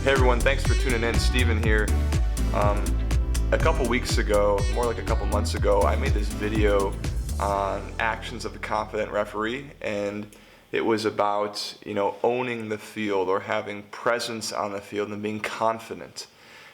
Hey everyone, thanks for tuning in. Steven here. A couple weeks ago, more like a couple months ago, I made this video on actions of the confident referee, and it was about, owning the field or having presence on the field and being confident.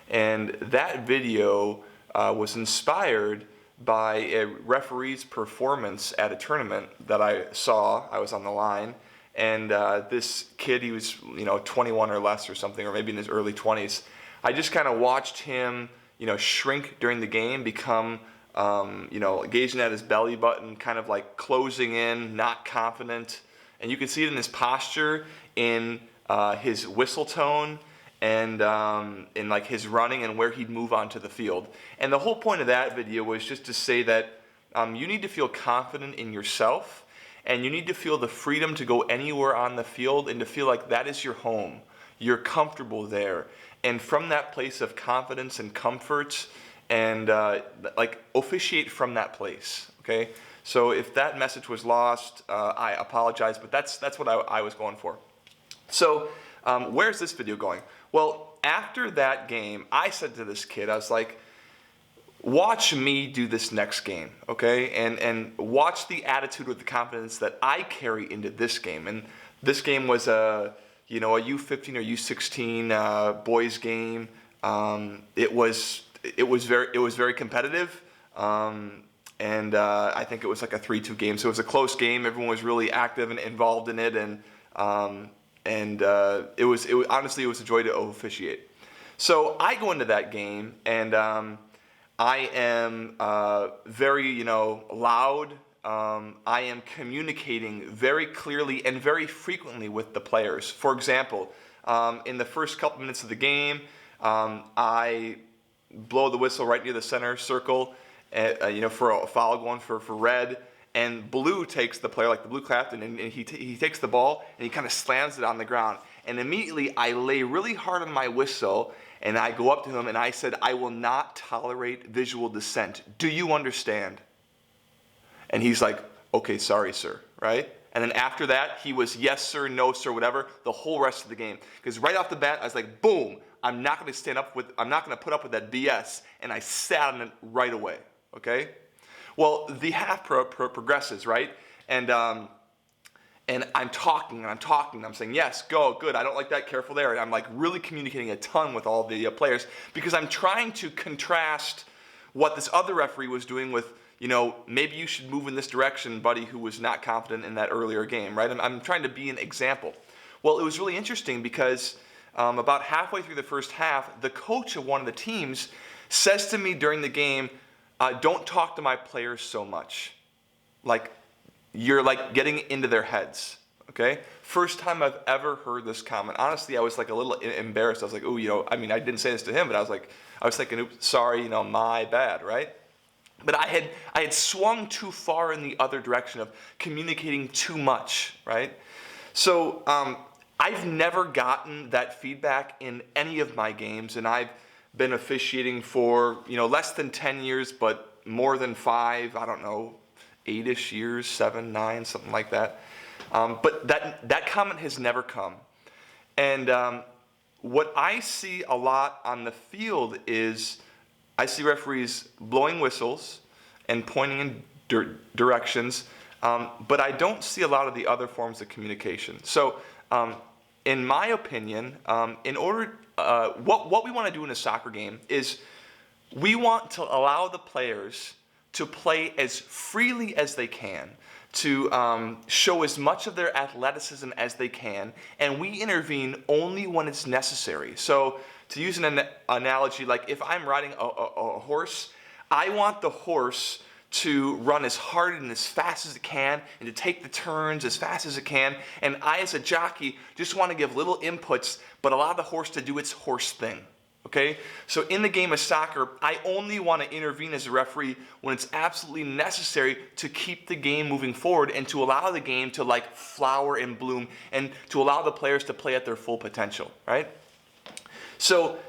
And that video was inspired by a referee's performance at a tournament that I saw. I was on the line. And this kid, he was 21 or less or something, or maybe in his early 20s. I just kind of watched him, shrink during the game, become, gazing at his belly button, kind of like closing in, not confident. And you can see it in his posture, in his whistle tone, and in like his running and where he'd move onto the field. And the whole point of that video was just to say that you need to feel confident in yourself. And you need to feel the freedom to go anywhere on the field and to feel like that is your home. You're comfortable there. And from that place of confidence and comfort, and officiate from that place, okay? So if that message was lost, I apologize, but that's what I was going for. So where's this video going? Well, after that game, I said to this kid, I was like, watch me do this next game, okay? And watch the attitude with the confidence that I carry into this game. And this game was a U15 or U16 boys game. It was very competitive. I think it was like a 3-2 game. So it was a close game. Everyone was really active and involved in it. It was honestly a joy to officiate. So I go into that game and I am very, loud. I am communicating very clearly and very frequently with the players. For example, in the first couple minutes of the game, I blow the whistle right near the center circle, for a foul going for red. And blue takes the player, like the blue captain, and he takes the ball and he kind of slams it on the ground. And immediately I lay really hard on my whistle. And I go up to him and I said, I will not tolerate visual dissent. Do you understand? And he's like, okay, sorry, sir, right? And then after that, he was yes, sir, no, sir, whatever, the whole rest of the game. Because right off the bat, I was like, boom, I'm not going to put up with that BS. And I sat on it right away, okay? Well, the half progresses, right? And I'm talking, I'm saying, yes, go, good, I don't like that, careful there. And I'm like really communicating a ton with all the players because I'm trying to contrast what this other referee was doing with, maybe you should move in this direction, buddy, who was not confident in that earlier game, right? I'm trying to be an example. Well, it was really interesting because about halfway through the first half, the coach of one of the teams says to me during the game, don't talk to my players so much. Like, you're like getting into their heads, okay? First time I've ever heard this comment. Honestly, I was like a little embarrassed. I was like, oh, I didn't say this to him, but I was thinking, oops, sorry, my bad, right? But I had swung too far in the other direction of communicating too much, right? So I've never gotten that feedback in any of my games, and I've been officiating for, less than 10 years, but more than 5, I don't know, 8-ish years, 7, 9, something like that. But that comment has never come. And what I see a lot on the field is I see referees blowing whistles and pointing in directions, but I don't see a lot of the other forms of communication. So in my opinion, what we want to do in a soccer game is we want to allow the players to play as freely as they can, to show as much of their athleticism as they can, and we intervene only when it's necessary. So to use an analogy, like if I'm riding a horse, I want the horse to run as hard and as fast as it can and to take the turns as fast as it can, and I as a jockey just want to give little inputs but allow the horse to do its horse thing. Okay? So in the game of soccer, I only want to intervene as a referee when it's absolutely necessary to keep the game moving forward and to allow the game to like flower and bloom and to allow the players to play at their full potential, right? So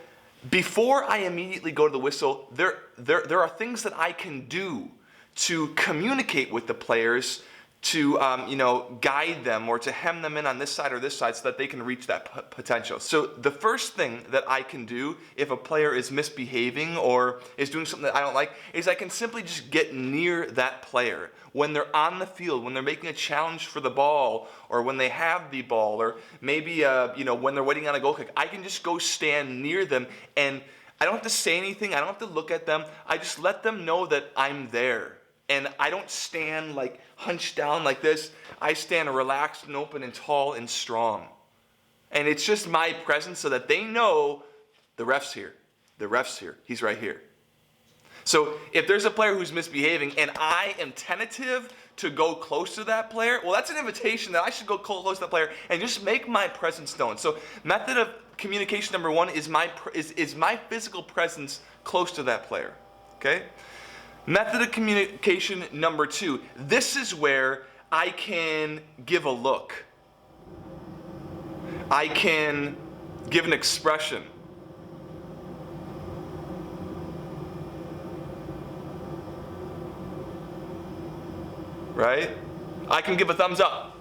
before I immediately go to the whistle, there are things that I can do to communicate with the players to guide them or to hem them in on this side or this side so that they can reach that potential. So the first thing that I can do if a player is misbehaving or is doing something that I don't like is I can simply just get near that player when they're on the field, when they're making a challenge for the ball, or when they have the ball, or maybe when they're waiting on a goal kick. I can just go stand near them, and I don't have to say anything. I don't have to look at them. I just let them know that I'm there. And I don't stand like hunched down like this. I stand relaxed and open and tall and strong. And it's just my presence so that they know the ref's here. The ref's here. He's right here. So if there's a player who's misbehaving and I am tentative to go close to that player, well, that's an invitation that I should go close to that player and just make my presence known. So method of communication number one is my physical presence close to that player. Okay? Method of communication number two, this is where I can give a look. I can give an expression. Right? I can give a thumbs up.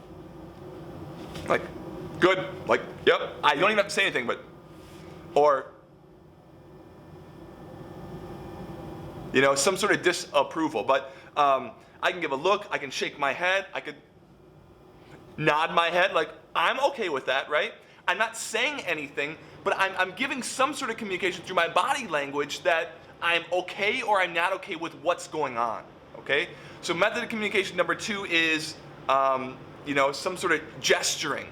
Like, good. Like, yep. I don't even have to say anything, but, or, some sort of disapproval. But I can give a look, I can shake my head, I could nod my head, like, I'm okay with that, right? I'm not saying anything, but I'm giving some sort of communication through my body language that I'm okay or I'm not okay with what's going on, okay? So method of communication number two is, some sort of gesturing,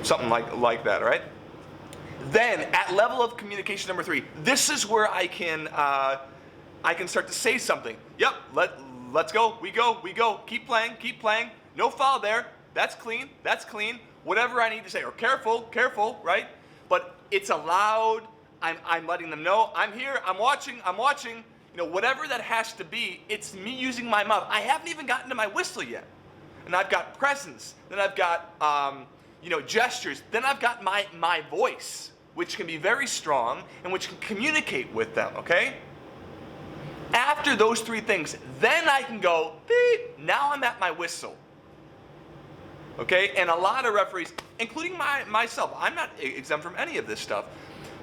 something like that, right? Then, at level of communication number three, this is where I can start to say something. Yep, let's go, we go, keep playing, no foul there, that's clean, whatever I need to say, or careful, right? But it's allowed, I'm letting them know, I'm here, I'm watching, whatever that has to be, it's me using my mouth. I haven't even gotten to my whistle yet. And I've got presence, then I've got, gestures, then I've got my voice, which can be very strong and which can communicate with them, okay? After those three things, then I can go, beep, now I'm at my whistle. Okay? And a lot of referees, including myself, I'm not exempt from any of this stuff,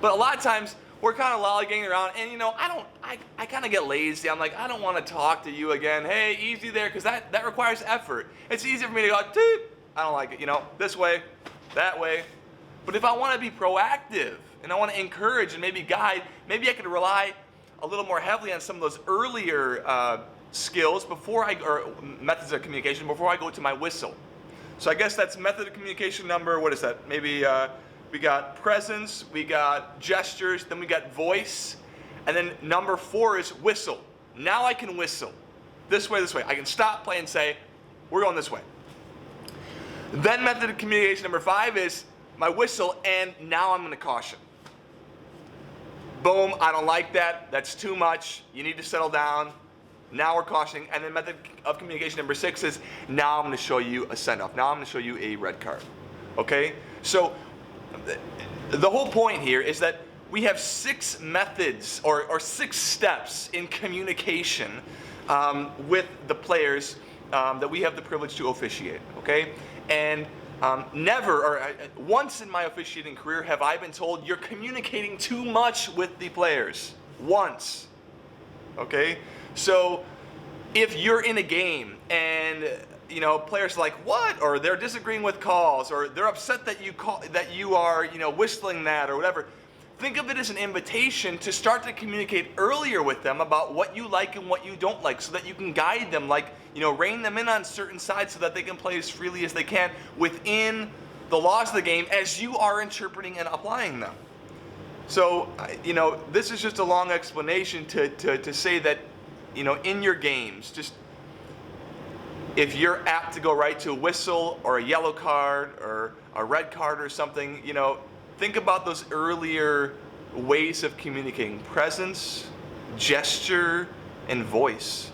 but a lot of times we're kind of lollygagging around, and I kind of get lazy. I'm like, I don't want to talk to you again. Hey, easy there, because that requires effort. It's easier for me to go, doop, I don't like it, this way, that way. But if I want to be proactive and I want to encourage and maybe guide, maybe I could rely a little more heavily on some of those earlier skills or methods of communication before I go to my whistle. So I guess that's method of communication number, what is that? Maybe we got presence, we got gestures, then we got voice, and then number 4 is whistle. Now I can whistle. This way. I can stop, play, and say, we're going this way. Then method of communication number 5 is my whistle, and now I'm going to caution. Boom, I don't like that. That's too much. You need to settle down. Now we're cautioning. And then method of communication number 6 is now I'm going to show you a send-off. Now I'm going to show you a red card. Okay? So the whole point here is that we have 6 methods or 6 steps in communication with the players that we have the privilege to officiate. Okay? And never, or once in my officiating career, have I been told you're communicating too much with the players. Once. Okay? So if you're in a game and players are like, what? Or they're disagreeing with calls, or they're upset that you are whistling that or whatever. Think of it as an invitation to start to communicate earlier with them about what you like and what you don't like, so that you can guide them, rein them in on certain sides so that they can play as freely as they can within the laws of the game as you are interpreting and applying them. So, this is just a long explanation to say that, in your games, just if you're apt to go right to a whistle or a yellow card or a red card or something, think about those earlier ways of communicating: presence, gesture, and voice.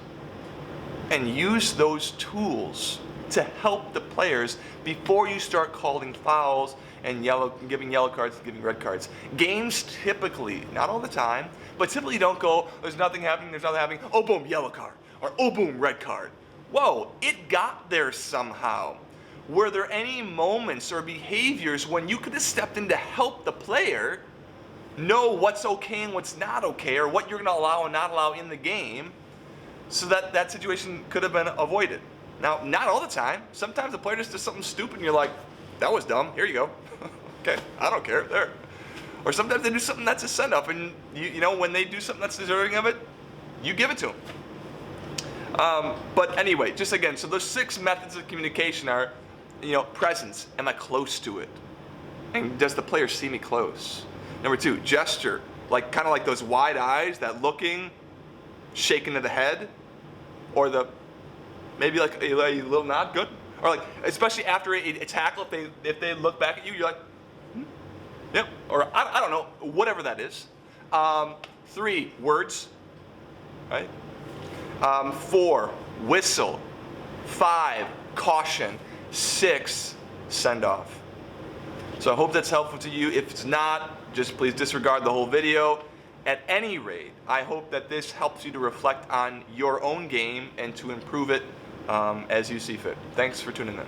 And use those tools to help the players before you start calling fouls and giving yellow cards and giving red cards. Games typically, not all the time, but typically don't go, there's nothing happening, oh boom, yellow card. Or, oh, boom, red card. Whoa, it got there somehow. Were there any moments or behaviors when you could have stepped in to help the player know what's okay and what's not okay, or what you're going to allow and not allow in the game, so that that situation could have been avoided? Now, not all the time. Sometimes the player just does something stupid and you're like, that was dumb, here you go. Okay, I don't care, there. Or sometimes they do something that's a send-off, and you know, when they do something that's deserving of it, you give it to them. But anyway, just again, so those 6 methods of communication are, you know, presence. Am I close to it? And does the player see me close? Number 2, gesture. Like, kind of like those wide eyes, that looking, shaking of the head, or the, maybe like a little nod, good. Or like, especially after a tackle, if they look back at you, you're like, yep. Or I don't know, whatever that is. 3, words, right? 4, whistle. 5, caution. 6, send off. So I hope that's helpful to you. If it's not, just please disregard the whole video. At any rate, I hope that this helps you to reflect on your own game and to improve it as you see fit. Thanks for tuning in.